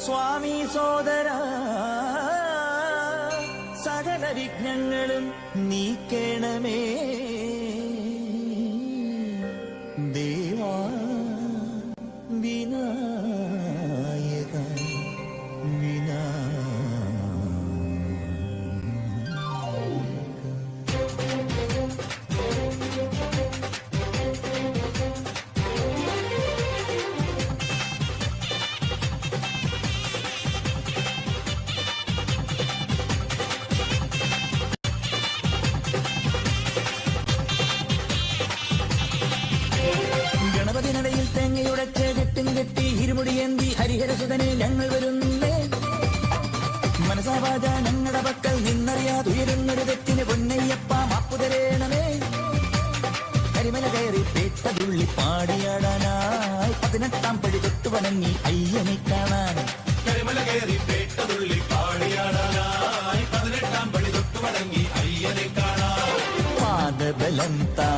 സ്വാമി സോദര സകല വിഘ്നങ്ങളും നീക്കേണമേ ദേവാ വിനായക ഗണപതിനടയിൽ തേങ്ങയുടച്ച് കെട്ടും കെട്ടി ഇരുമുടിയേന്തി ഹരിഹരസുതനെ ഞങ്ങൾ വരുന്നേ മനസാവാച ഞങ്ങളുടെ പക്കൽ നിന്നറിയാതുയരുന്നൊരു തെറ്റിന് പൊന്നയ്യപ്പ മാപ്പുതരേണമേ കരിമല കയറി പേട്ടതുള്ളി പാടിയാടാനായി 18 പടി തൊട്ടു വണങ്ങി അയ്യനെ കാണാൻ കരിമല കയറി പേട്ടതുള്ളി പാടിയാടാനായി 18 പടി തൊട്ടു വണങ്ങി അയ്യനെ കാണാൻ പാദബലം താ